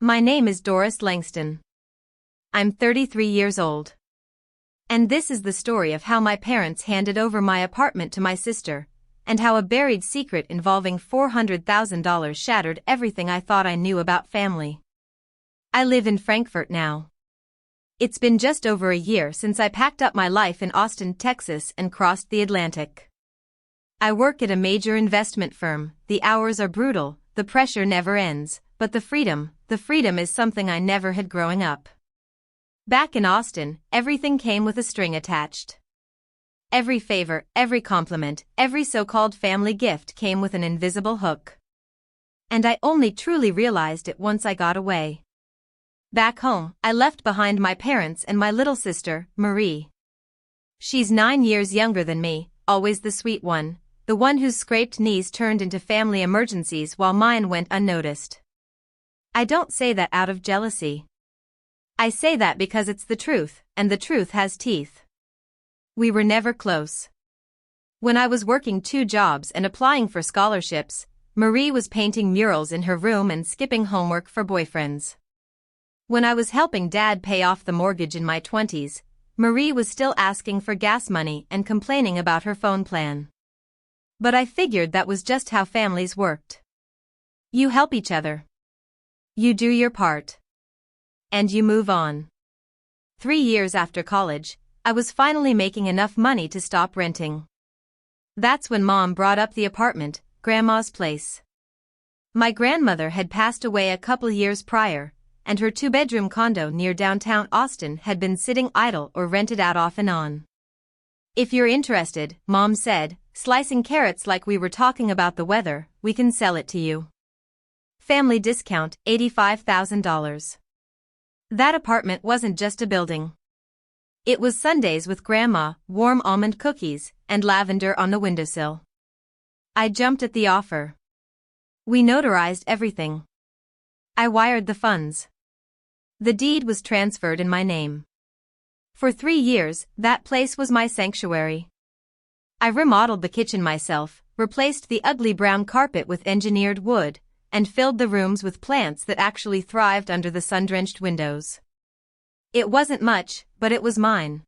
My name is Doris Langston. I'm 33 years old. And this is the story of how my parents handed over my apartment to my sister, and how a buried secret involving $400,000 shattered everything I thought I knew about family. I live in Frankfurt now. It's been just over a year since I packed up my life in Austin, Texas and crossed the Atlantic. I work at a major investment firm. The hours are brutal, the pressure never ends, but the freedom is something I never had growing up. Back in Austin, everything came with a string attached. Every favor, every compliment, every so-called family gift came with an invisible hook. And I only truly realized it once I got away. Back home, I left behind my parents and my little sister, Marie. She's 9 years younger than me, always the sweet one, the one whose scraped knees turned into family emergencies while mine went unnoticed. I don't say that out of jealousy. I say that because it's the truth, and the truth has teeth. We were never close. When I was working 2 jobs and applying for scholarships, Marie was painting murals in her room and skipping homework for boyfriends. When I was helping Dad pay off the mortgage in my 20s, Marie was still asking for gas money and complaining about her phone plan. But I figured that was just how families worked. You help each other. You do your part. And you move on. 3 years after college, I was finally making enough money to stop renting. That's when Mom brought up the apartment, Grandma's place. My grandmother had passed away a couple years prior, and her 2-bedroom condo near downtown Austin had been sitting idle or rented out off and on. If you're interested, Mom said, slicing carrots like we were talking about the weather, we can sell it to you. Family discount, $85,000. That apartment wasn't just a building. It was Sundays with Grandma, warm almond cookies, and lavender on the windowsill. I jumped at the offer. We notarized everything. I wired the funds. The deed was transferred in my name. For 3 years, that place was my sanctuary. I remodeled the kitchen myself, replaced the ugly brown carpet with engineered wood, and filled the rooms with plants that actually thrived under the sun-drenched windows. It wasn't much, but it was mine.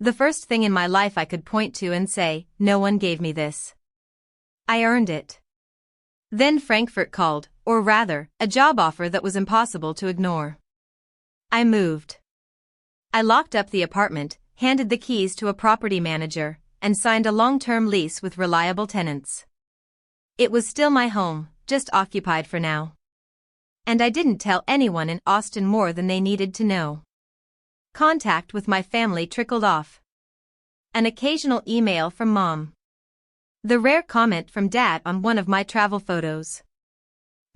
The first thing in my life I could point to and say, no one gave me this. I earned it. Then Frankfurt called, or rather, a job offer that was impossible to ignore. I moved. I locked up the apartment, handed the keys to a property manager, and signed a long-term lease with reliable tenants. It was still my home, just occupied for now. And I didn't tell anyone in Austin more than they needed to know. Contact with my family trickled off. An occasional email from Mom. The rare comment from Dad on one of my travel photos.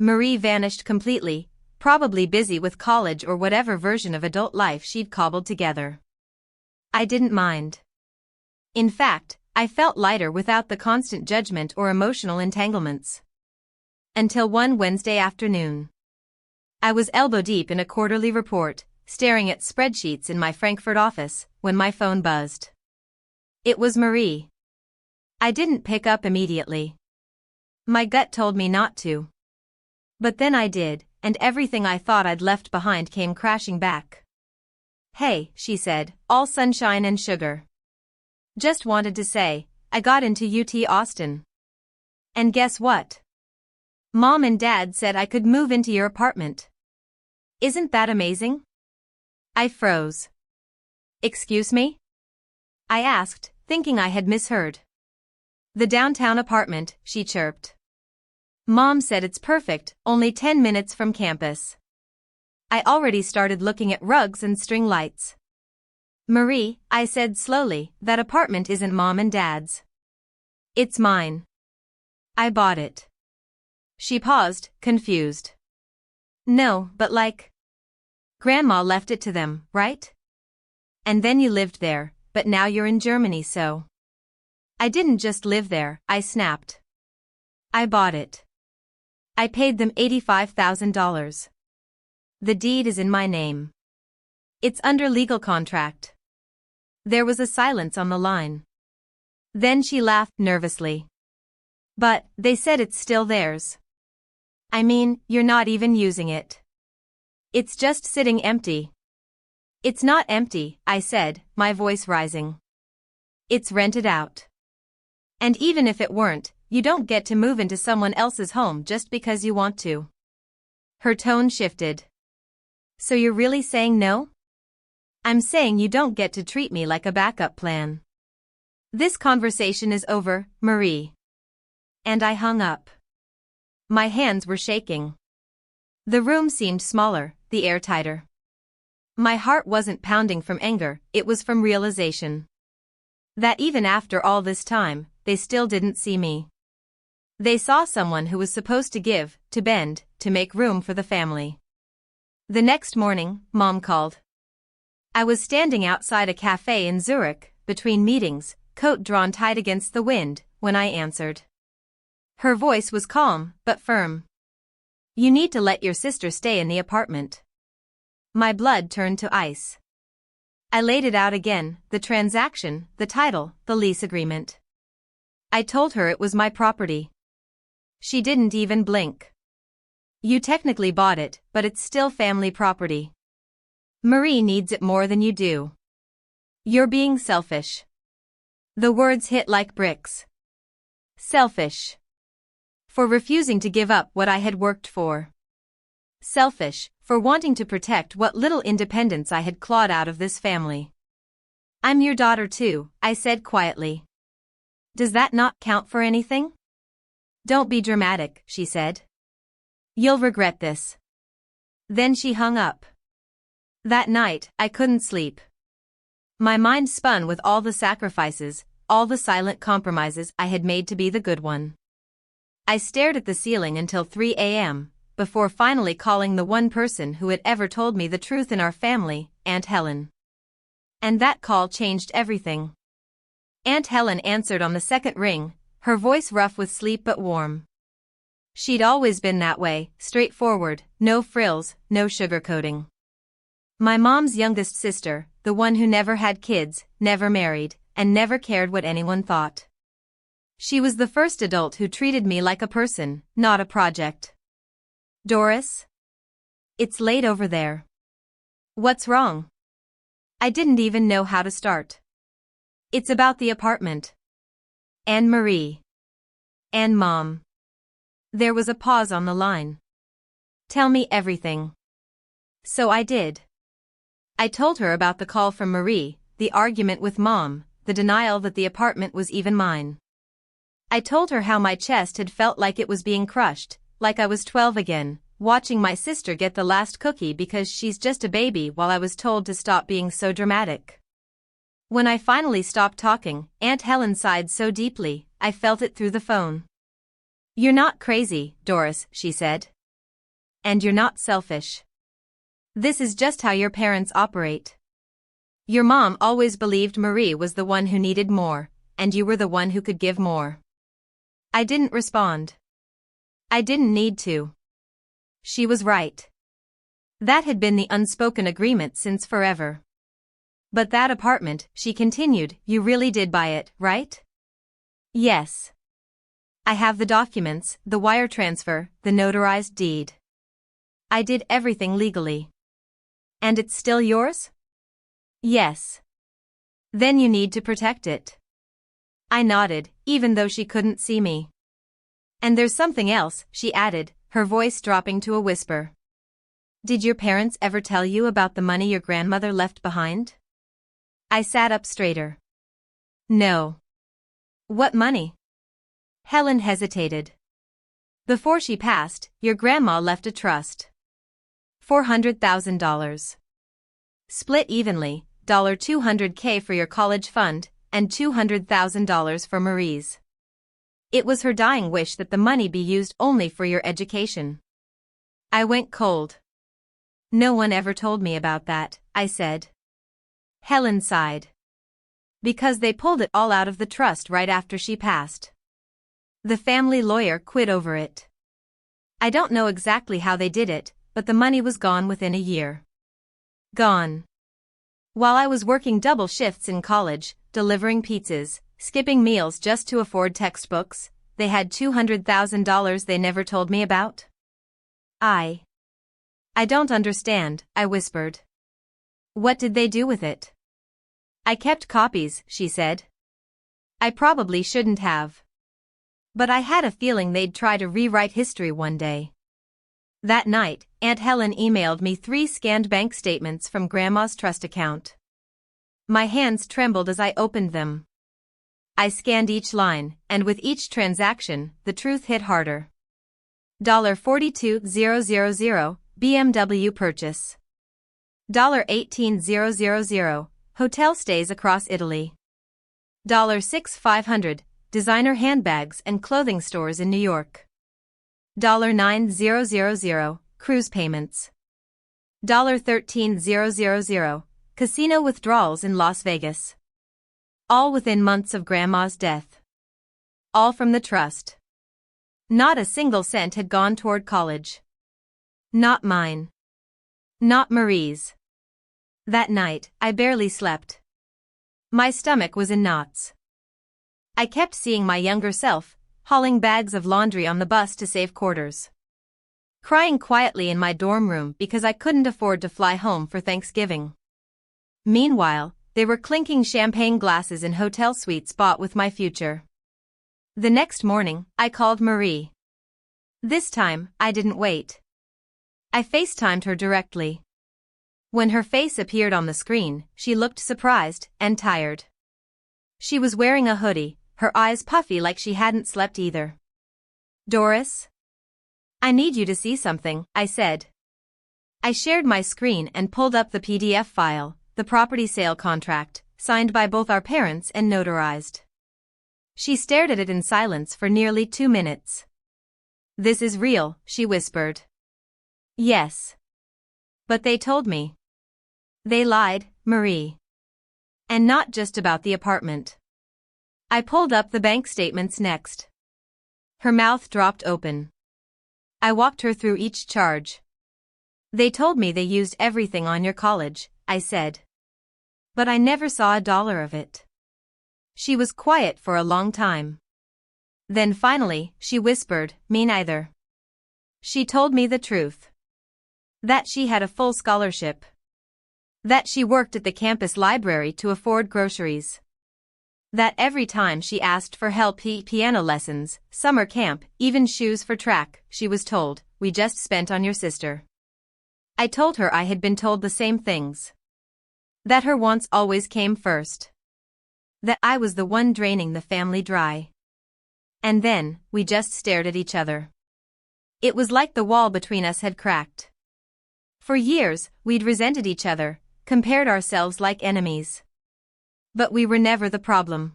Marie vanished completely, probably busy with college or whatever version of adult life she'd cobbled together. I didn't mind. In fact, I felt lighter without the constant judgment or emotional entanglements. Until one Wednesday afternoon. I was elbow-deep in a quarterly report, staring at spreadsheets in my Frankfurt office, when my phone buzzed. It was Marie. I didn't pick up immediately. My gut told me not to. But then I did, and everything I thought I'd left behind came crashing back. Hey, she said, all sunshine and sugar. Just wanted to say, I got into UT Austin. And guess what? Mom and Dad said I could move into your apartment. Isn't that amazing? I froze. Excuse me? I asked, thinking I had misheard. The downtown apartment, she chirped. Mom said it's perfect, only 10 minutes from campus. I already started looking at rugs and string lights. Marie, I said slowly, that apartment isn't Mom and Dad's. It's mine. I bought it. She paused, confused. No, but like. Grandma left it to them, right? And then you lived there, but now you're in Germany, so. I didn't just live there, I snapped. I bought it. I paid them $85,000. The deed is in my name. It's under legal contract. There was a silence on the line. Then she laughed nervously. But, they said it's still theirs. I mean, you're not even using it. It's just sitting empty. It's not empty, I said, my voice rising. It's rented out. And even if it weren't, you don't get to move into someone else's home just because you want to. Her tone shifted. So you're really saying no? I'm saying you don't get to treat me like a backup plan. This conversation is over, Marie. And I hung up. My hands were shaking. The room seemed smaller, the air tighter. My heart wasn't pounding from anger, it was from realization. That even after all this time, they still didn't see me. They saw someone who was supposed to give, to bend, to make room for the family. The next morning, Mom called. I was standing outside a cafe in Zurich, between meetings, coat drawn tight against the wind, when I answered. Her voice was calm, but firm. You need to let your sister stay in the apartment. My blood turned to ice. I laid it out again, the transaction, the title, the lease agreement. I told her it was my property. She didn't even blink. You technically bought it, but it's still family property. Marie needs it more than you do. You're being selfish. The words hit like bricks. Selfish. For refusing to give up what I had worked for. Selfish, for wanting to protect what little independence I had clawed out of this family. I'm your daughter too, I said quietly. Does that not count for anything? Don't be dramatic, she said. You'll regret this. Then she hung up. That night, I couldn't sleep. My mind spun with all the sacrifices, all the silent compromises I had made to be the good one. I stared at the ceiling until 3 a.m., before finally calling the one person who had ever told me the truth in our family, Aunt Helen. And that call changed everything. Aunt Helen answered on the second ring, her voice rough with sleep but warm. She'd always been that way, straightforward, no frills, no sugarcoating. My mom's youngest sister, the one who never had kids, never married, and never cared what anyone thought. She was the first adult who treated me like a person, not a project. Doris? It's late over there. What's wrong? I didn't even know how to start. It's about the apartment. And Marie. And Mom. There was a pause on the line. Tell me everything. So I did. I told her about the call from Marie, the argument with Mom, the denial that the apartment was even mine. I told her how my chest had felt like it was being crushed, like I was 12 again, watching my sister get the last cookie because she's just a baby while I was told to stop being so dramatic. When I finally stopped talking, Aunt Helen sighed so deeply, I felt it through the phone. You're not crazy, Doris, she said. And you're not selfish. This is just how your parents operate. Your mom always believed Marie was the one who needed more, and you were the one who could give more. I didn't respond. I didn't need to. She was right. That had been the unspoken agreement since forever. But that apartment, she continued, you really did buy it, right? Yes. I have the documents, the wire transfer, the notarized deed. I did everything legally. And it's still yours? Yes. Then you need to protect it. I nodded, even though she couldn't see me. And there's something else, she added, her voice dropping to a whisper. Did your parents ever tell you about the money your grandmother left behind? I sat up straighter. No. What money? Helen hesitated. Before she passed, your grandma left a trust. $400,000. Split evenly, $200K for your college fund, and $200,000 for Marie's. It was her dying wish that the money be used only for your education. I went cold. No one ever told me about that, I said. Helen sighed. Because they pulled it all out of the trust right after she passed. The family lawyer quit over it. I don't know exactly how they did it, but the money was gone within a year. Gone. While I was working double shifts in college, delivering pizzas, skipping meals just to afford textbooks, they had $200,000 they never told me about. I I don't understand, I whispered. What did they do with it? I kept copies, she said. I probably shouldn't have. But I had a feeling they'd try to rewrite history one day. That night, Aunt Helen emailed me 3 scanned bank statements from Grandma's trust account. My hands trembled as I opened them. I scanned each line, and with each transaction, the truth hit harder. $42,000, BMW purchase. $18,000, hotel stays across Italy. $6,500, designer handbags and clothing stores in New York. $9,000, cruise payments. $13,000, casino withdrawals in Las Vegas. All within months of Grandma's death. All from the trust. Not a single cent had gone toward college. Not mine. Not Marie's. That night, I barely slept. My stomach was in knots. I kept seeing my younger self, hauling bags of laundry on the bus to save quarters. Crying quietly in my dorm room because I couldn't afford to fly home for Thanksgiving. Meanwhile, they were clinking champagne glasses in hotel suites bought with my future. The next morning, I called Marie. This time, I didn't wait. I FaceTimed her directly. When her face appeared on the screen, she looked surprised and tired. She was wearing a hoodie, her eyes puffy like she hadn't slept either. Doris? I need you to see something, I said. I shared my screen and pulled up the PDF file, the property sale contract, signed by both our parents and notarized. She stared at it in silence for nearly 2 minutes. This is real, she whispered. Yes. But they told me. They lied, Marie. And not just about the apartment. I pulled up the bank statements next. Her mouth dropped open. I walked her through each charge. They told me they used everything on your college, I said. But I never saw $1 of it. She was quiet for a long time. Then finally, she whispered, me neither. She told me the truth. That she had a full scholarship. That she worked at the campus library to afford groceries. That every time she asked for help, piano lessons, summer camp, even shoes for track, she was told, we just spent on your sister. I told her I had been told the same things. That her wants always came first. That I was the one draining the family dry. And then, we just stared at each other. It was like the wall between us had cracked. For years, we'd resented each other, compared ourselves like enemies. But we were never the problem.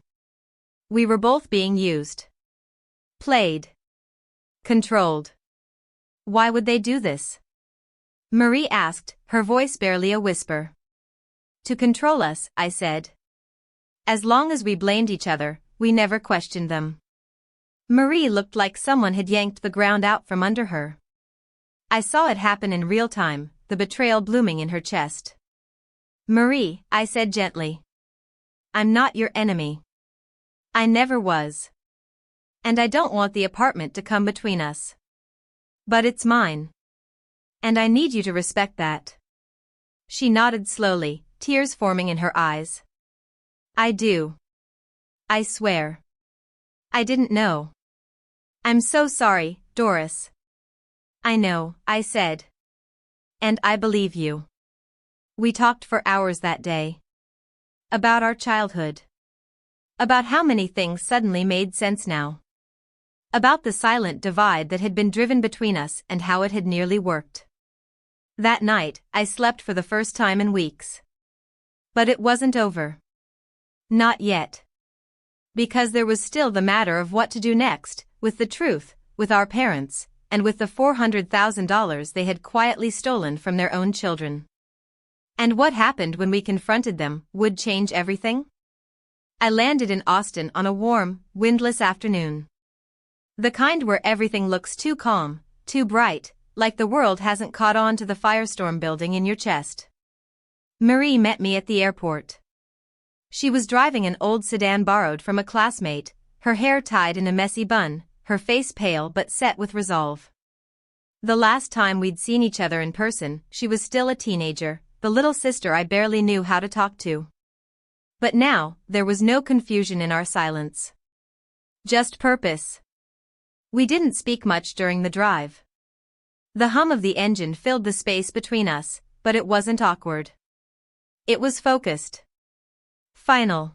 We were both being used. Played. Controlled. Why would they do this? Marie asked, her voice barely a whisper. To control us, I said. As long as we blamed each other, we never questioned them. Marie looked like someone had yanked the ground out from under her. I saw it happen in real time, the betrayal blooming in her chest. Marie, I said gently. I'm not your enemy. I never was. And I don't want the apartment to come between us. But it's mine. And I need you to respect that. She nodded slowly, tears forming in her eyes. I do. I swear. I didn't know. I'm so sorry, Doris. I know, I said. And I believe you. We talked for hours that day. About our childhood. About how many things suddenly made sense now. About the silent divide that had been driven between us and how it had nearly worked. That night, I slept for the first time in weeks. But it wasn't over. Not yet. Because there was still the matter of what to do next, with the truth, with our parents, and with the $400,000 they had quietly stolen from their own children. And what happened when we confronted them would change everything? I landed in Austin on a warm, windless afternoon. The kind where everything looks too calm, too bright, like the world hasn't caught on to the firestorm building in your chest. Marie met me at the airport. She was driving an old sedan borrowed from a classmate, her hair tied in a messy bun, her face pale but set with resolve. The last time we'd seen each other in person, she was still a teenager, the little sister I barely knew how to talk to. But now, there was no confusion in our silence. Just purpose. We didn't speak much during the drive. The hum of the engine filled the space between us, but it wasn't awkward. It was focused. Final.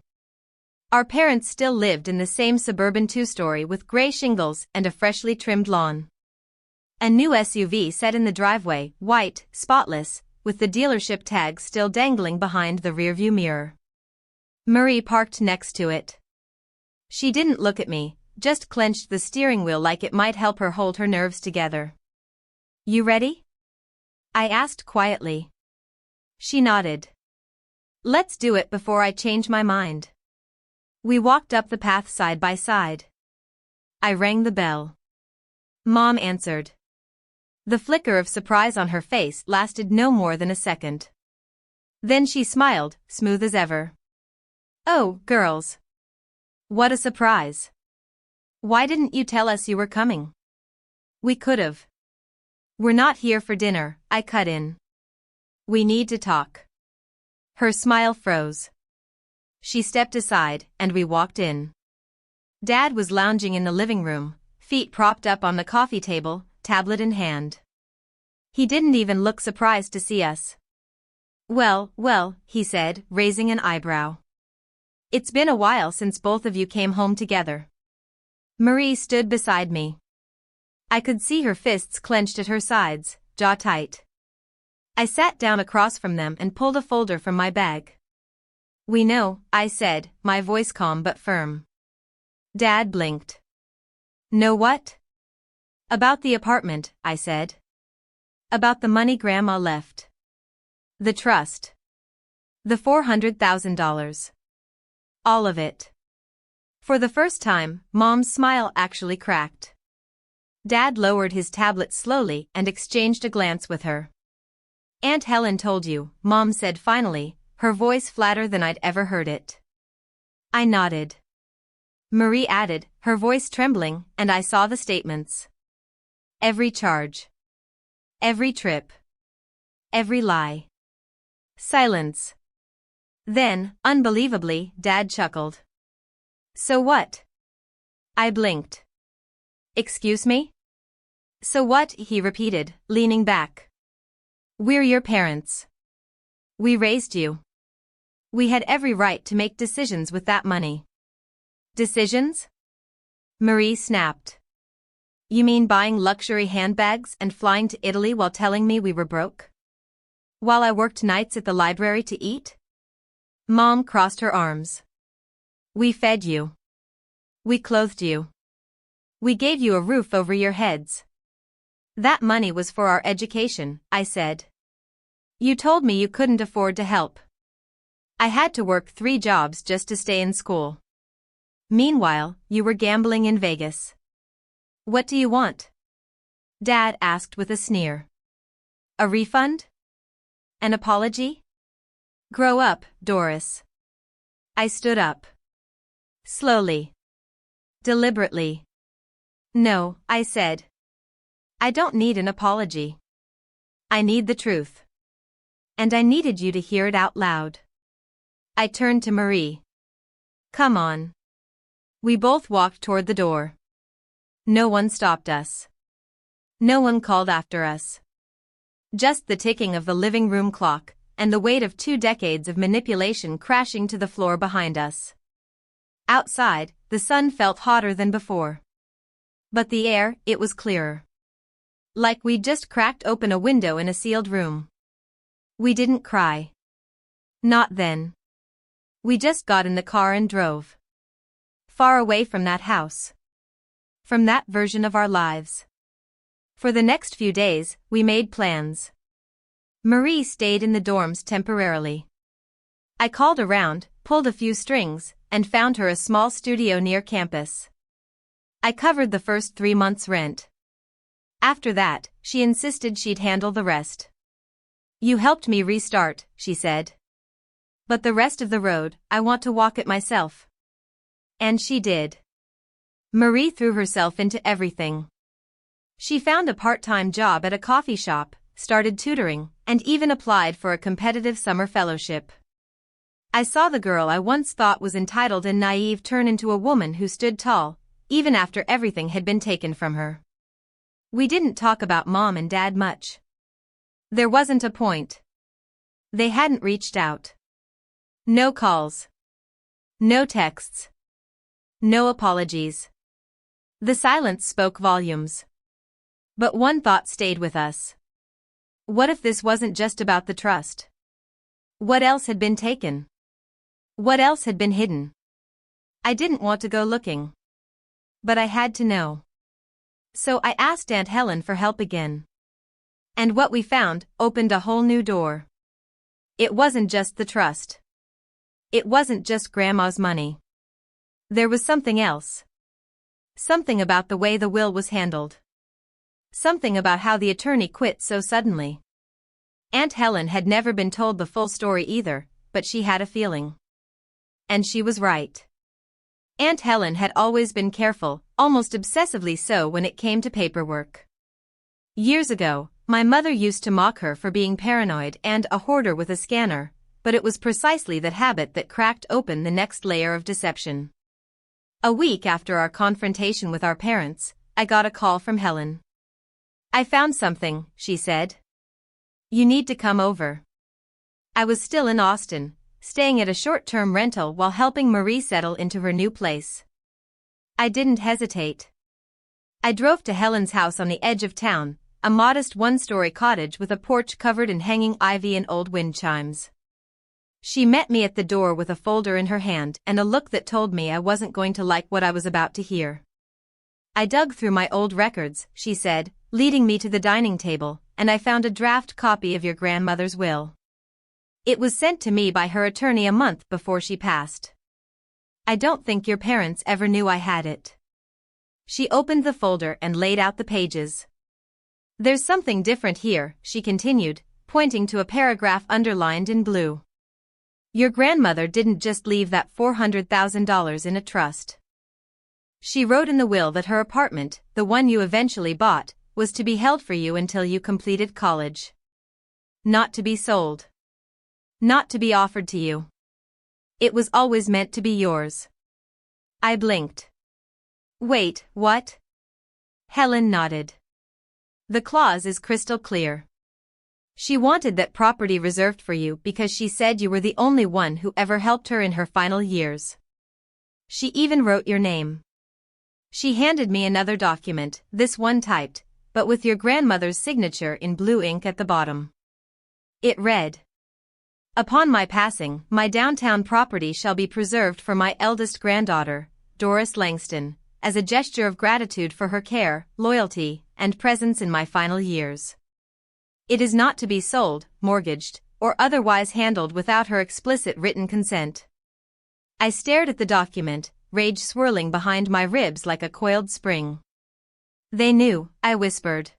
Our parents still lived in the same suburban two-story with gray shingles and a freshly trimmed lawn. A new SUV sat in the driveway, white, spotless, with the dealership tag still dangling behind the rearview mirror. Marie parked next to it. She didn't look at me, just clenched the steering wheel like it might help her hold her nerves together. "You ready?" I asked quietly. She nodded. "Let's do it before I change my mind." We walked up the path side by side. I rang the bell. Mom answered. The flicker of surprise on her face lasted no more than a second. Then she smiled, smooth as ever. "Oh, girls. What a surprise. Why didn't you tell us you were coming?" "We could've." "We're not here for dinner," I cut in. "We need to talk." Her smile froze. She stepped aside, and we walked in. Dad was lounging in the living room, feet propped up on the coffee table, tablet in hand. He didn't even look surprised to see us. Well, he said, raising an eyebrow. "It's been a while since both of you came home together." Marie stood beside me. I could see her fists clenched at her sides, jaw tight. I sat down across from them and pulled a folder from my bag. "We know," I said, my voice calm but firm. Dad blinked. "Know what?" "About the apartment," I said. "About the money Grandma left. The trust. The $400,000. All of it." For the first time, Mom's smile actually cracked. Dad lowered his tablet slowly and exchanged a glance with her. "Aunt Helen told you," Mom said finally, her voice flatter than I'd ever heard it. I nodded. Marie added, her voice trembling, and I saw the statements. Every charge. Every trip. Every lie. Silence. Then, unbelievably, Dad chuckled. "So what?" I blinked. "Excuse me?" "So what?" he repeated, leaning back. "We're your parents. We raised you. We had every right to make decisions with that money." "Decisions?" Marie snapped. "You mean buying luxury handbags and flying to Italy while telling me we were broke? While I worked nights at the library to eat?" Mom crossed her arms. "We fed you. We clothed you. We gave you a roof over your heads. That money was for our education," I said. "You told me you couldn't afford to help. I had to work 3 jobs just to stay in school. Meanwhile, you were gambling in Vegas. What do you want?" Dad asked with a sneer. "A refund? An apology? Grow up, Doris." I stood up. Slowly. Deliberately. "No," I said. "I don't need an apology. I need the truth. And I needed you to hear it out loud." I turned to Marie. "Come on." We both walked toward the door. No one stopped us. No one called after us. Just the ticking of the living room clock, and the weight of 2 decades of manipulation crashing to the floor behind us. Outside, the sun felt hotter than before. But the air, it was clearer. Like we'd just cracked open a window in a sealed room. We didn't cry. Not then. We just got in the car and drove. Far away from that house. From that version of our lives. For the next few days, we made plans. Marie stayed in the dorms temporarily. I called around, pulled a few strings, and found her a small studio near campus. I covered the first 3 months' rent. After that, she insisted she'd handle the rest. "You helped me restart," she said. "But the rest of the road, I want to walk it myself." And she did. Marie threw herself into everything. She found a part-time job at a coffee shop, started tutoring, and even applied for a competitive summer fellowship. I saw the girl I once thought was entitled and naive turn into a woman who stood tall, even after everything had been taken from her. We didn't talk about Mom and Dad much. There wasn't a point. They hadn't reached out. No calls. No texts. No apologies. The silence spoke volumes. But one thought stayed with us. What if this wasn't just about the trust? What else had been taken? What else had been hidden? I didn't want to go looking. But I had to know. So I asked Aunt Helen for help again. And what we found opened a whole new door. It wasn't just the trust. It wasn't just Grandma's money. There was something else. Something about the way the will was handled. Something about how the attorney quit so suddenly. Aunt Helen had never been told the full story either, but she had a feeling. And she was right. Aunt Helen had always been careful, almost obsessively so when it came to paperwork. Years ago, my mother used to mock her for being paranoid and a hoarder with a scanner, but it was precisely that habit that cracked open the next layer of deception. A week after our confrontation with our parents, I got a call from Helen. I found something, she said. You need to come over. I was still in Austin, staying at a short-term rental while helping Marie settle into her new place. I didn't hesitate. I drove to Helen's house on the edge of town, a modest one-story cottage with a porch covered in hanging ivy and old wind chimes. She met me at the door with a folder in her hand and a look that told me I wasn't going to like what I was about to hear. I dug through my old records, she said, leading me to the dining table, and I found a draft copy of your grandmother's will. It was sent to me by her attorney a month before she passed. I don't think your parents ever knew I had it. She opened the folder and laid out the pages. There's something different here, she continued, pointing to a paragraph underlined in blue. Your grandmother didn't just leave that $400,000 in a trust. She wrote in the will that her apartment, the one you eventually bought, was to be held for you until you completed college. Not to be sold. Not to be offered to you. It was always meant to be yours. I blinked. Wait, what? Helen nodded. The clause is crystal clear. She wanted that property reserved for you because she said you were the only one who ever helped her in her final years. She even wrote your name. She handed me another document, this one typed, but with your grandmother's signature in blue ink at the bottom. It read, upon my passing, my downtown property shall be preserved for my eldest granddaughter, Doris Langston, as a gesture of gratitude for her care, loyalty, and presence in my final years. It is not to be sold, mortgaged, or otherwise handled without her explicit written consent. I stared at the document, rage swirling behind my ribs like a coiled spring. They knew, I whispered.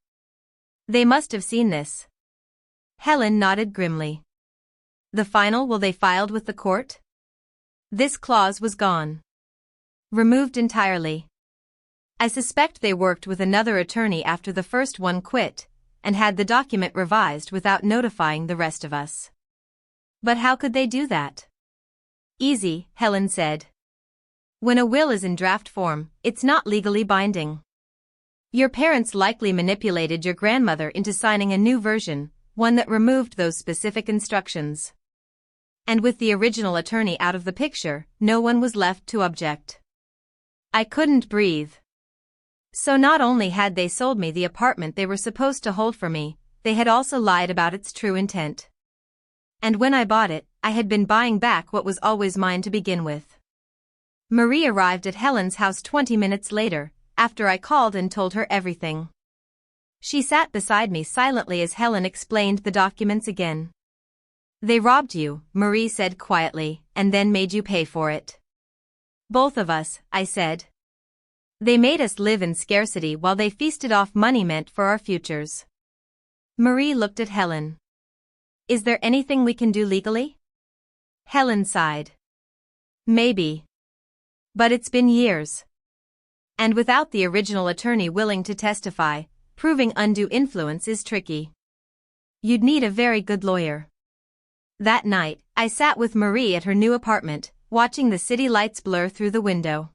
They must have seen this. Helen nodded grimly. The final will they filed with the court? This clause was gone. Removed entirely. I suspect they worked with another attorney after the first one quit, and had the document revised without notifying the rest of us. But how could they do that? Easy, Helen said. When a will is in draft form, it's not legally binding. Your parents likely manipulated your grandmother into signing a new version, one that removed those specific instructions. And with the original attorney out of the picture, no one was left to object. I couldn't breathe. So not only had they sold me the apartment they were supposed to hold for me, they had also lied about its true intent. And when I bought it, I had been buying back what was always mine to begin with. Marie arrived at Helen's house 20 minutes later, after I called and told her everything. She sat beside me silently as Helen explained the documents again. They robbed you, Marie said quietly, and then made you pay for it. Both of us, I said. They made us live in scarcity while they feasted off money meant for our futures. Marie looked at Helen. Is there anything we can do legally? Helen sighed. Maybe. But it's been years. And without the original attorney willing to testify, proving undue influence is tricky. You'd need a very good lawyer. That night, I sat with Marie at her new apartment, watching the city lights blur through the window.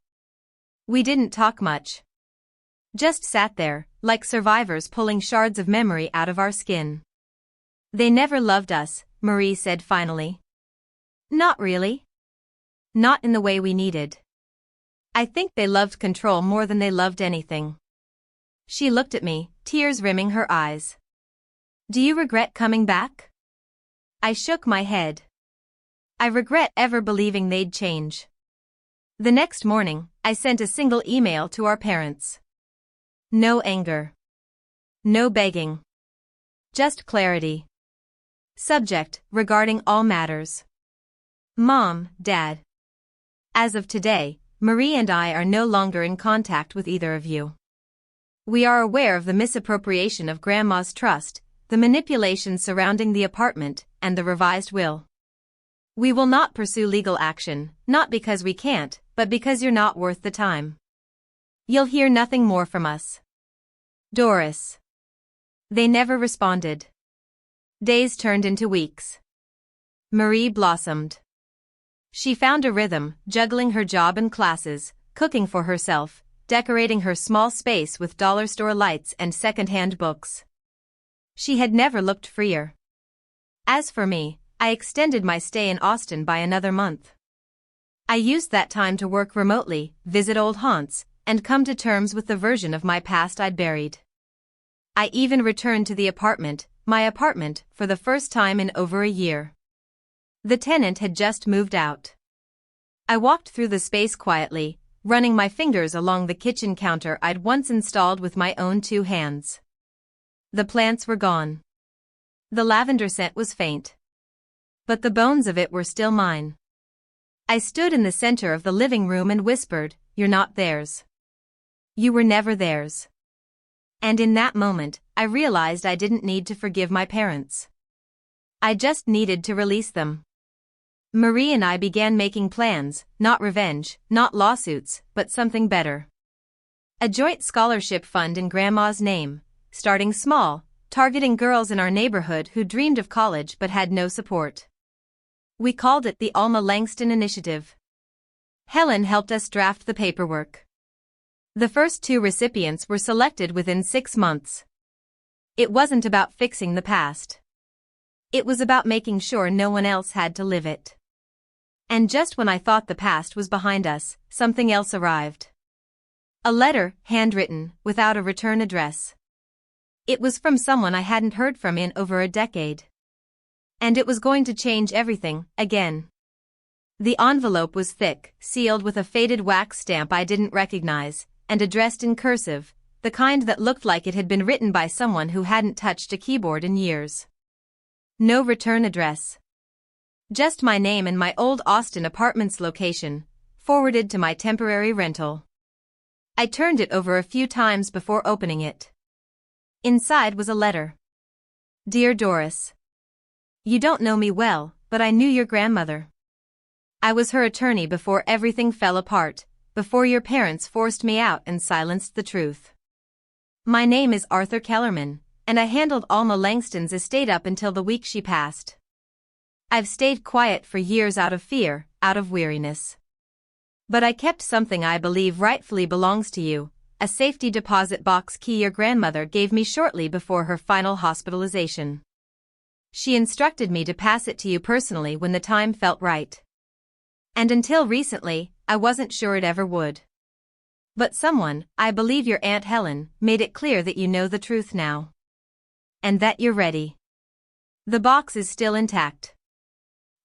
We didn't talk much. Just sat there, like survivors pulling shards of memory out of our skin. They never loved us, Marie said finally. Not really. Not in the way we needed. I think they loved control more than they loved anything. She looked at me, tears rimming her eyes. Do you regret coming back? I shook my head. I regret ever believing they'd change. The next morning, I sent a single email to our parents. No anger. No begging. Just clarity. Subject, regarding all matters. Mom, Dad. As of today, Marie and I are no longer in contact with either of you. We are aware of the misappropriation of Grandma's trust, the manipulations surrounding the apartment, and the revised will. We will not pursue legal action, not because we can't, but because you're not worth the time. You'll hear nothing more from us. Doris. They never responded. Days turned into weeks. Marie blossomed. She found a rhythm, juggling her job and classes, cooking for herself, decorating her small space with dollar store lights and second-hand books. She had never looked freer. As for me, I extended my stay in Austin by another month. I used that time to work remotely, visit old haunts, and come to terms with the version of my past I'd buried. I even returned to the apartment, my apartment, for the first time in over a year. The tenant had just moved out. I walked through the space quietly, running my fingers along the kitchen counter I'd once installed with my own 2 hands. The plants were gone. The lavender scent was faint. But the bones of it were still mine. I stood in the center of the living room and whispered, "You're not theirs. You were never theirs." And in that moment, I realized I didn't need to forgive my parents. I just needed to release them. Marie and I began making plans, not revenge, not lawsuits, but something better. A joint scholarship fund in Grandma's name, starting small, targeting girls in our neighborhood who dreamed of college but had no support. We called it the Alma Langston Initiative. Helen helped us draft the paperwork. The first 2 recipients were selected within 6 months. It wasn't about fixing the past. It was about making sure no one else had to live it. And just when I thought the past was behind us, something else arrived. A letter, handwritten, without a return address. It was from someone I hadn't heard from in over a decade. And it was going to change everything, again. The envelope was thick, sealed with a faded wax stamp I didn't recognize, and addressed in cursive, the kind that looked like it had been written by someone who hadn't touched a keyboard in years. No return address. Just my name and my old Austin apartment's location, forwarded to my temporary rental. I turned it over a few times before opening it. Inside was a letter. Dear Doris. You don't know me well, but I knew your grandmother. I was her attorney before everything fell apart, before your parents forced me out and silenced the truth. My name is Arthur Kellerman, and I handled Alma Langston's estate up until the week she passed. I've stayed quiet for years out of fear, out of weariness. But I kept something I believe rightfully belongs to you, a safety deposit box key your grandmother gave me shortly before her final hospitalization. She instructed me to pass it to you personally when the time felt right. And until recently, I wasn't sure it ever would. But someone, I believe your Aunt Helen, made it clear that you know the truth now. And that you're ready. The box is still intact.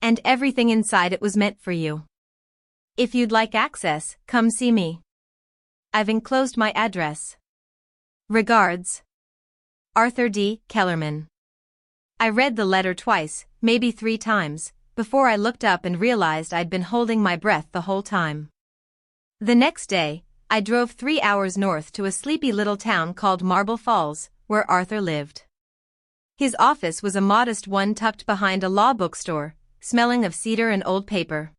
And everything inside it was meant for you. If you'd like access, come see me. I've enclosed my address. Regards. Arthur D. Kellerman. I read the letter twice, maybe 3 times, before I looked up and realized I'd been holding my breath the whole time. The next day, I drove 3 hours north to a sleepy little town called Marble Falls, where Arthur lived. His office was a modest one tucked behind a law bookstore, smelling of cedar and old paper.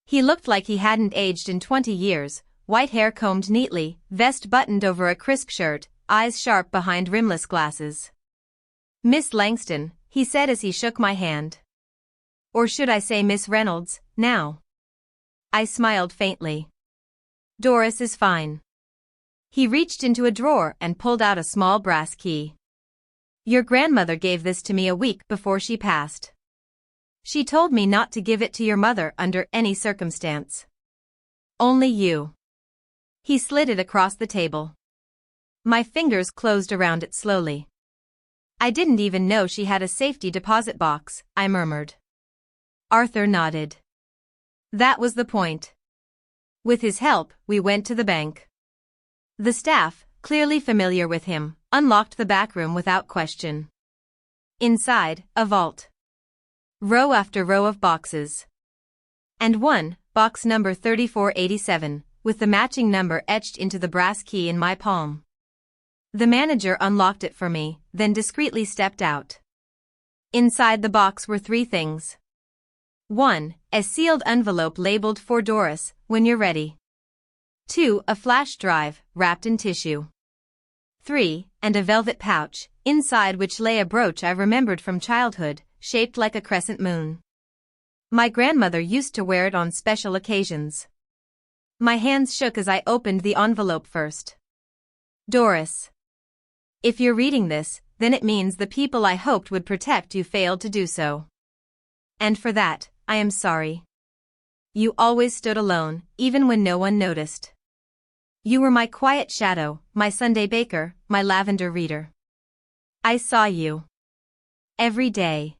He looked like he hadn't aged in 20 years, white hair combed neatly, vest buttoned over a crisp shirt, eyes sharp behind rimless glasses. "Miss Langston," he said as he shook my hand. "Or should I say Miss Reynolds, now?" I smiled faintly. "Doris is fine." He reached into a drawer and pulled out a small brass key. "Your grandmother gave this to me a week before she passed. She told me not to give it to your mother under any circumstance. Only you." He slid it across the table. My fingers closed around it slowly. "I didn't even know she had a safety deposit box," I murmured. Arthur nodded. "That was the point." With his help, we went to the bank. The staff, clearly familiar with him, unlocked the back room without question. Inside, a vault. Row after row of boxes. And one, box number 3487, with the matching number etched into the brass key in my palm. The manager unlocked it for me, then discreetly stepped out. Inside the box were 3 things. 1. A sealed envelope labeled "For Doris, when you're ready." 2. A flash drive, wrapped in tissue. 3. And a velvet pouch, inside which lay a brooch I remembered from childhood, shaped like a crescent moon. My grandmother used to wear it on special occasions. My hands shook as I opened the envelope first. "Doris. If you're reading this, then it means the people I hoped would protect you failed to do so. And for that, I am sorry. You always stood alone, even when no one noticed. You were my quiet shadow, my Sunday baker, my lavender reader. I saw you. Every day.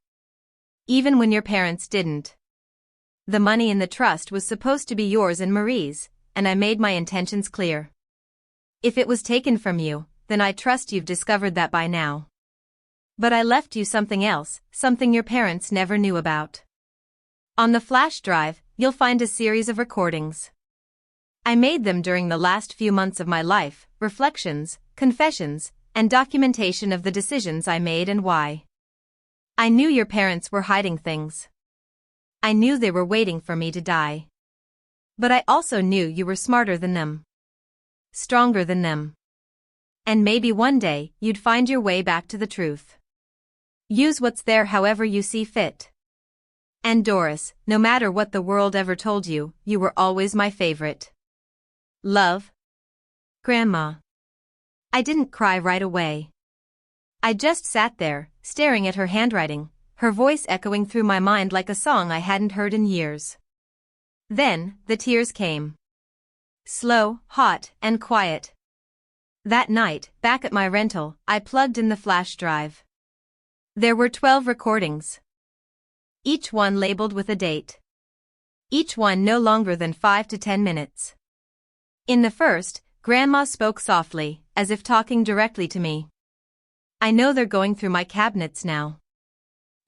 Even when your parents didn't. The money in the trust was supposed to be yours and Marie's, and I made my intentions clear. If it was taken from you, then I trust you've discovered that by now. But I left you something else, something your parents never knew about. On the flash drive, you'll find a series of recordings. I made them during the last few months of my life, reflections, confessions, and documentation of the decisions I made and why. I knew your parents were hiding things. I knew they were waiting for me to die. But I also knew you were smarter than them. Stronger than them. And maybe one day, you'd find your way back to the truth. Use what's there however you see fit. And Doris, no matter what the world ever told you, you were always my favorite. Love. Grandma. I didn't cry right away. I just sat there, staring at her handwriting, her voice echoing through my mind like a song I hadn't heard in years. Then, the tears came. Slow, hot, and quiet. That night, back at my rental, I plugged in the flash drive. There were 12 recordings. Each one labeled with a date. Each one no longer than 5 to 10 minutes. In the first, Grandma spoke softly, as if talking directly to me. "I know they're going through my cabinets now.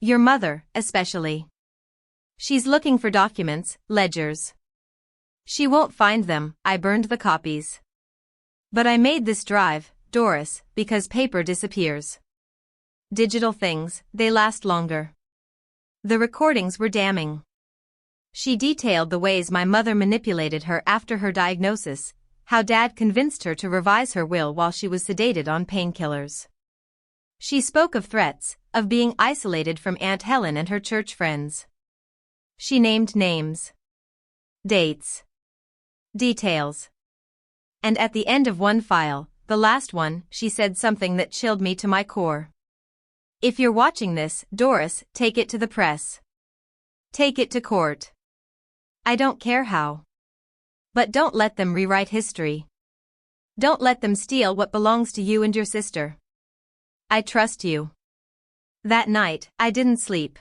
Your mother, especially. She's looking for documents, ledgers. She won't find them, I burned the copies. But I made this drive, Doris, because paper disappears. Digital things, they last longer." The recordings were damning. She detailed the ways my mother manipulated her after her diagnosis, how Dad convinced her to revise her will while she was sedated on painkillers. She spoke of threats, of being isolated from Aunt Helen and her church friends. She named names. Dates. Details. And at the end of one file, the last one, she said something that chilled me to my core. "If you're watching this, Doris, take it to the press. Take it to court. I don't care how. But don't let them rewrite history. Don't let them steal what belongs to you and your sister. I trust you." That night, I didn't sleep.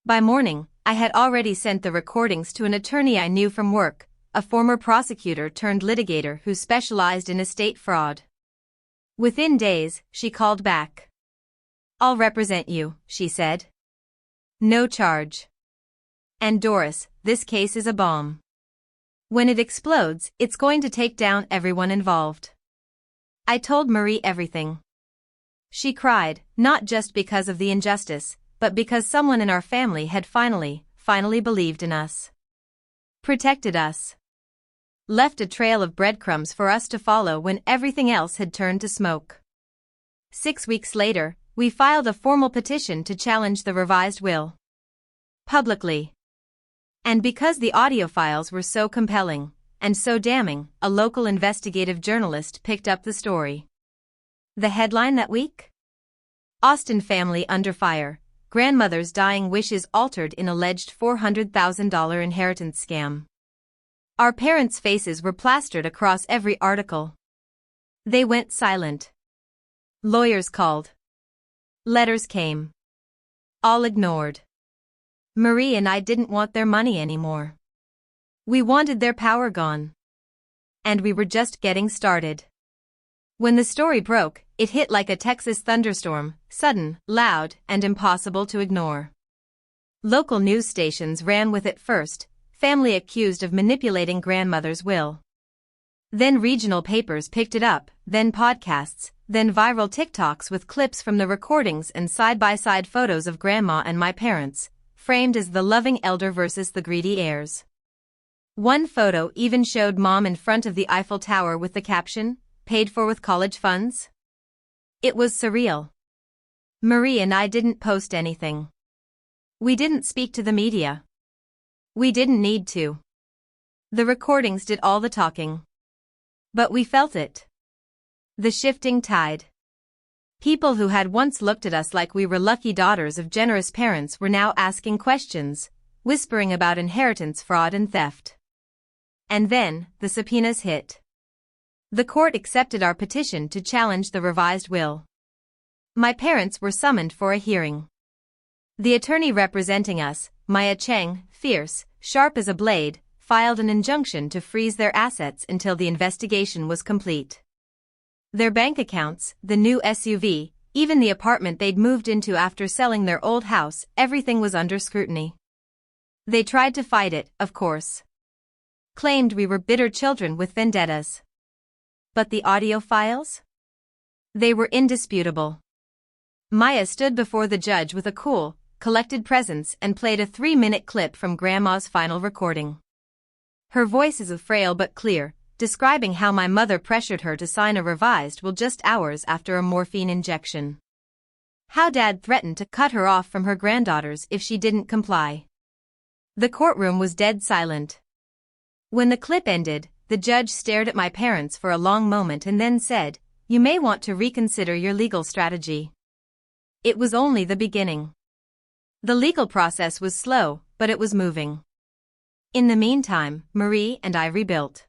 By morning, I had already sent the recordings to an attorney I knew from work, a former prosecutor turned litigator who specialized in estate fraud. Within days, she called back. "I'll represent you," she said. "No charge. And Doris, this case is a bomb. When it explodes, it's going to take down everyone involved." I told Marie everything. She cried, not just because of the injustice, but because someone in our family had finally believed in us. Protected us. left a trail of breadcrumbs for us to follow when everything else had turned to smoke. 6 weeks later, we filed a formal petition to challenge the revised will. Publicly. And because the audio files were so compelling, and so damning, a local investigative journalist picked up the story. The headline that week? Austin family under fire, grandmother's dying wishes altered in alleged $400,000 inheritance scam. Our parents' faces were plastered across every article. They went silent. Lawyers called. Letters came. All ignored. Marie and I didn't want their money anymore. We wanted their power gone. And we were just getting started. When the story broke, it hit like a Texas thunderstorm, sudden, loud, and impossible to ignore. Local news stations ran with it first, family accused of manipulating grandmother's will. Then regional papers picked it up, then podcasts, then viral TikToks with clips from the recordings and side-by-side photos of grandma and my parents, framed as the loving elder versus the greedy heirs. One photo even showed mom in front of the Eiffel Tower with the caption, "Paid for with college funds?" It was surreal. Marie and I didn't post anything. We didn't speak to the media. We didn't need to. The recordings did all the talking. But we felt it. The shifting tide. People who had once looked at us like we were lucky daughters of generous parents were now asking questions, whispering about inheritance fraud and theft. And then, the subpoenas hit. The court accepted our petition to challenge the revised will. My parents were summoned for a hearing. The attorney representing us, Maya Cheng, fierce, sharp as a blade, filed an injunction to freeze their assets until the investigation was complete. Their bank accounts, the new SUV, even the apartment they'd moved into after selling their old house, everything was under scrutiny. They tried to fight it, of course. Claimed we were bitter children with vendettas. But the audio files? They were indisputable. Maya stood before the judge with a cool, collected presence and played a 3-minute clip from Grandma's final recording. Her voice is frail but clear, describing how my mother pressured her to sign a revised will just hours after a morphine injection. How Dad threatened to cut her off from her granddaughters if she didn't comply. The courtroom was dead silent. When the clip ended, the judge stared at my parents for a long moment and then said, "You may want to reconsider your legal strategy." It was only the beginning. The legal process was slow, but it was moving. In the meantime, Marie and I rebuilt.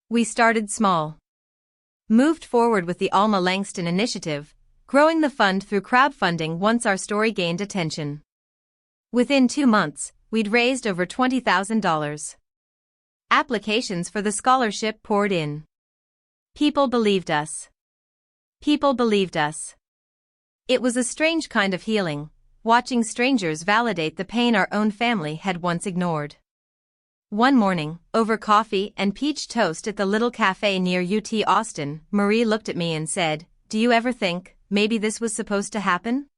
We started small. Moved forward with the Alma Langston initiative, growing the fund through crowdfunding once our story gained attention. Within 2 months, we'd raised over $20,000. Applications for the scholarship poured in. People believed us. People believed us. It was a strange kind of healing, watching strangers validate the pain our own family had once ignored. One morning, over coffee and peach toast at the little cafe near UT Austin, Marie looked at me and said, "Do you ever think, maybe this was supposed to happen?"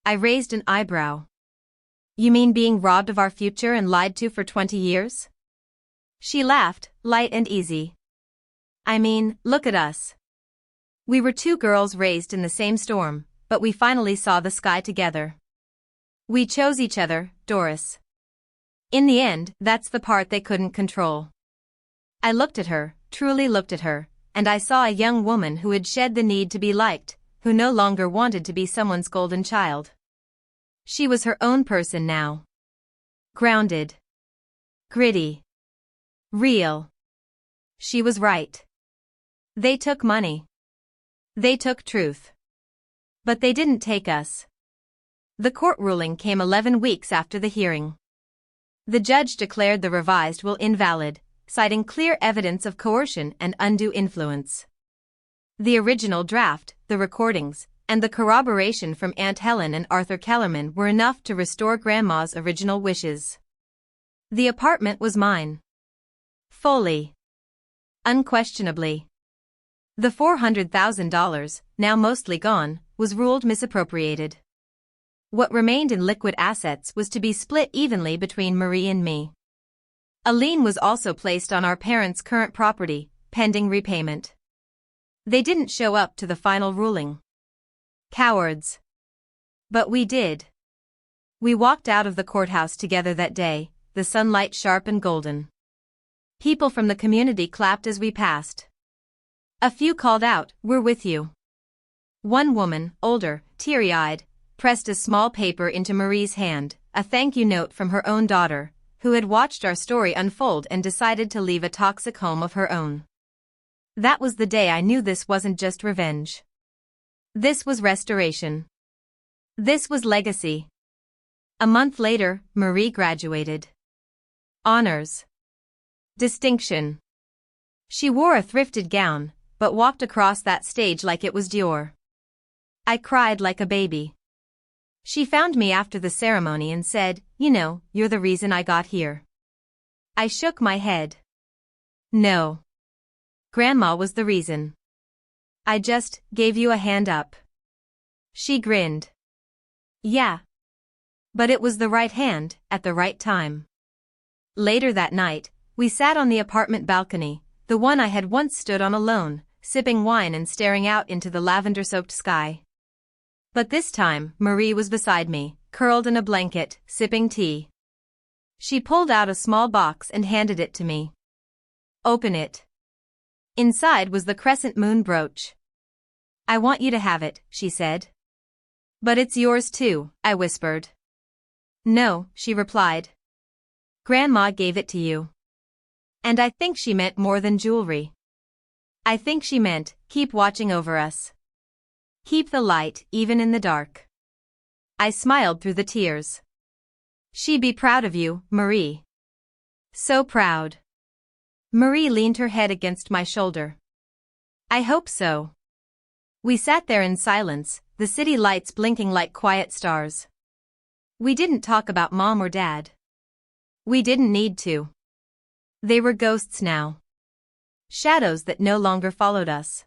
I raised an eyebrow. "You mean being robbed of our future and lied to for 20 years? She laughed, light and easy. "I mean, look at us. We were 2 girls raised in the same storm, but we finally saw the sky together. We chose each other, Doris. In the end, that's the part they couldn't control." I looked at her, truly looked at her, and I saw a young woman who had shed the need to be liked, who no longer wanted to be someone's golden child. She was her own person now. Grounded. Gritty. Real. She was right. They took money. They took truth. But they didn't take us. The court ruling came 11 weeks after the hearing. The judge declared the revised will invalid, citing clear evidence of coercion and undue influence. The original draft, the recordings, and the corroboration from Aunt Helen and Arthur Kellerman were enough to restore Grandma's original wishes. The apartment was mine. Fully. Unquestionably. The $400,000, now mostly gone, was ruled misappropriated. What remained in liquid assets was to be split evenly between Marie and me. A lien was also placed on our parents' current property, pending repayment. They didn't show up to the final ruling. Cowards. But we did. We walked out of the courthouse together that day, the sunlight sharp and golden. People from the community clapped as we passed. A few called out, "We're with you." One woman, older, teary-eyed, pressed a small paper into Marie's hand, a thank you note from her own daughter, who had watched our story unfold and decided to leave a toxic home of her own. That was the day I knew this wasn't just revenge. This was restoration. This was legacy. A month later, Marie graduated. Honors. Distinction. She wore a thrifted gown, but walked across that stage like it was Dior. I cried like a baby. She found me after the ceremony and said, "You know, you're the reason I got here." I shook my head. No. Grandma was the reason. I just gave you a hand up. She grinned. Yeah. But it was the right hand, at the right time. Later that night, we sat on the apartment balcony, the one I had once stood on alone, sipping wine and staring out into the lavender-soaked sky. But this time, Marie was beside me, curled in a blanket, sipping tea. She pulled out a small box and handed it to me. "Open it." Inside was the crescent moon brooch. "I want you to have it," she said. "But it's yours too," I whispered. "No," she replied. "Grandma gave it to you." And I think she meant more than jewelry. I think she meant, keep watching over us. Keep the light, even in the dark. I smiled through the tears. She'd be proud of you, Marie. So proud. Marie leaned her head against my shoulder. I hope so. We sat there in silence, the city lights blinking like quiet stars. We didn't talk about Mom or Dad. We didn't need to. They were ghosts now. Shadows that no longer followed us.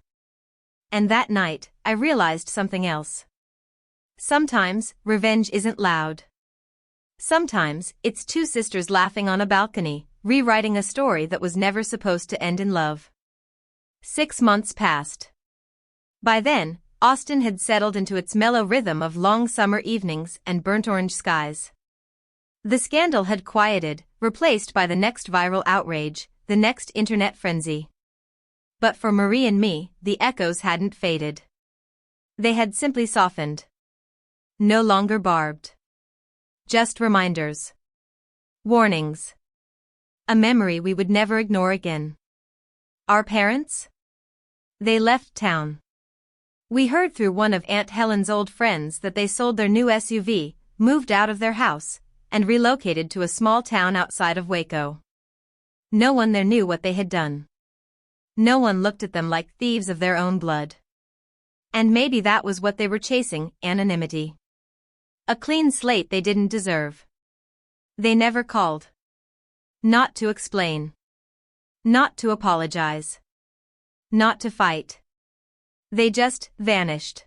And that night, I realized something else. Sometimes, revenge isn't loud. Sometimes, it's two sisters laughing on a balcony, rewriting a story that was never supposed to end in love. 6 months passed. By then, Austin had settled into its mellow rhythm of long summer evenings and burnt orange skies. The scandal had quieted, replaced by the next viral outrage, the next internet frenzy. But for Marie and me, the echoes hadn't faded. They had simply softened. No longer barbed. Just reminders. Warnings. A memory we would never ignore again. Our parents? They left town. We heard through one of Aunt Helen's old friends that they sold their new SUV, moved out of their house, and relocated to a small town outside of Waco. No one there knew what they had done. No one looked at them like thieves of their own blood. And maybe that was what they were chasing, anonymity. A clean slate they didn't deserve. They never called. Not to explain. Not to apologize. Not to fight. They just vanished.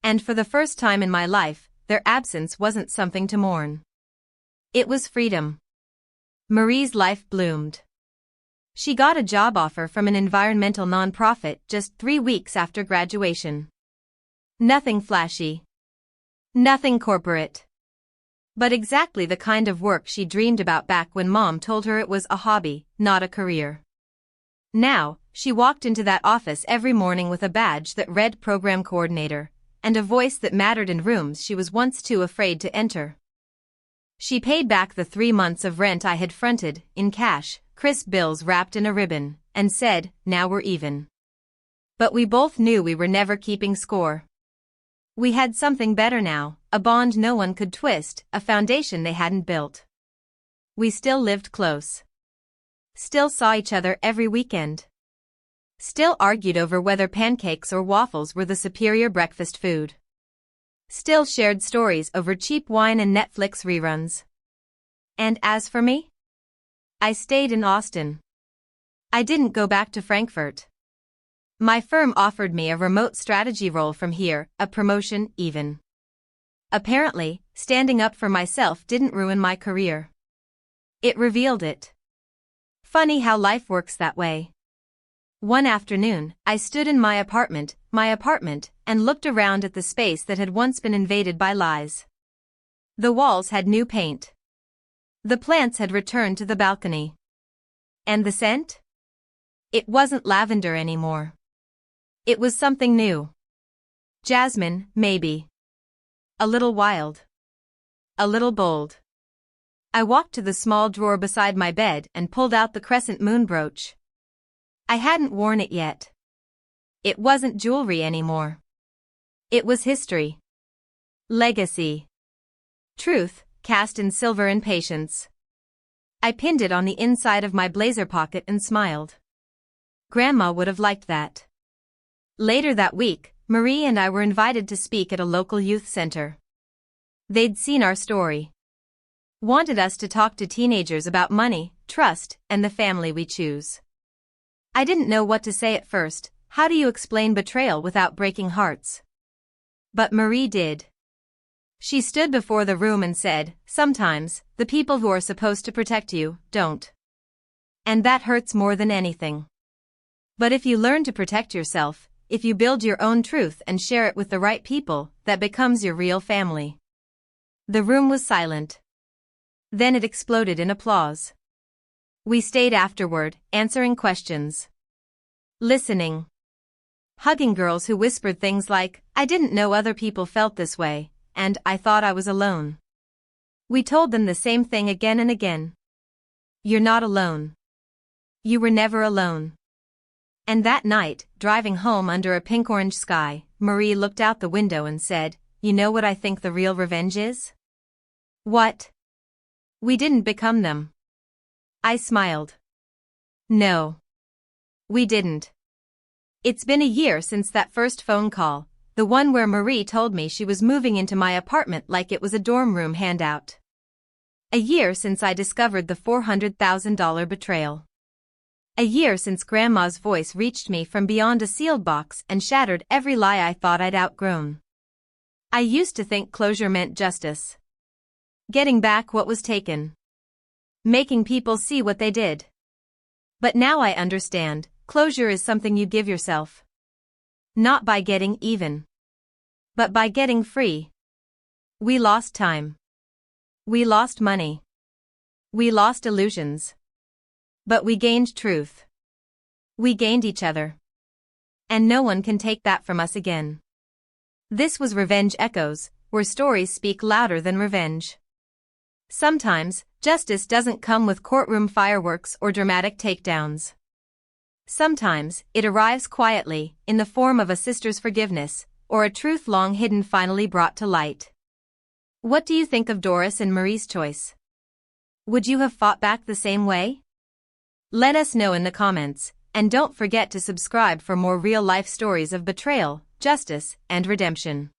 And for the first time in my life, their absence wasn't something to mourn. It was freedom. Marie's life bloomed. She got a job offer from an environmental nonprofit just 3 weeks after graduation. Nothing flashy. Nothing corporate. But exactly the kind of work she dreamed about back when Mom told her it was a hobby, not a career. Now, she walked into that office every morning with a badge that read Program Coordinator, and a voice that mattered in rooms she was once too afraid to enter. She paid back the 3 months of rent I had fronted, in cash, crisp bills wrapped in a ribbon, and said, "Now we're even." But we both knew we were never keeping score. We had something better now, a bond no one could twist, a foundation they hadn't built. We still lived close. Still saw each other every weekend. Still argued over whether pancakes or waffles were the superior breakfast food. Still shared stories over cheap wine and Netflix reruns. And as for me? I stayed in Austin. I didn't go back to Frankfurt. My firm offered me a remote strategy role from here, a promotion, even. Apparently, standing up for myself didn't ruin my career. It revealed it. Funny how life works that way. One afternoon, I stood in my apartment, and looked around at the space that had once been invaded by lies. The walls had new paint. The plants had returned to the balcony. And the scent? It wasn't lavender anymore. It was something new. Jasmine, maybe. A little wild. A little bold. I walked to the small drawer beside my bed and pulled out the crescent moon brooch. I hadn't worn it yet. It wasn't jewelry anymore. It was history. Legacy. Truth, cast in silver and patience. I pinned it on the inside of my blazer pocket and smiled. Grandma would have liked that. Later that week, Marie and I were invited to speak at a local youth center. They'd seen our story. Wanted us to talk to teenagers about money, trust, and the family we choose. I didn't know what to say at first. How do you explain betrayal without breaking hearts? But Marie did. She stood before the room and said, sometimes, the people who are supposed to protect you, don't. And that hurts more than anything. But if you learn to protect yourself, if you build your own truth and share it with the right people, that becomes your real family. The room was silent. Then it exploded in applause. We stayed afterward, answering questions. Listening. Hugging girls who whispered things like, I didn't know other people felt this way, and I thought I was alone. We told them the same thing again and again. You're not alone. You were never alone. And that night, driving home under a pink-orange sky, Marie looked out the window and said, you know what I think the real revenge is? What? We didn't become them. I smiled. No. We didn't. It's been a year since that first phone call, the one where Marie told me she was moving into my apartment like it was a dorm room handout. A year since I discovered the $400,000 betrayal. A year since Grandma's voice reached me from beyond a sealed box and shattered every lie I thought I'd outgrown. I used to think closure meant justice. Getting back what was taken. Making people see what they did. But now I understand, closure is something you give yourself. Not by getting even. But by getting free. We lost time. We lost money. We lost illusions. But we gained truth. We gained each other. And no one can take that from us again. This was Revenge Echoes, where stories speak louder than revenge. Sometimes, justice doesn't come with courtroom fireworks or dramatic takedowns. Sometimes, it arrives quietly, in the form of a sister's forgiveness, or a truth long hidden finally brought to light. What do you think of Doris and Marie's choice? Would you have fought back the same way? Let us know in the comments, and don't forget to subscribe for more real-life stories of betrayal, justice, and redemption.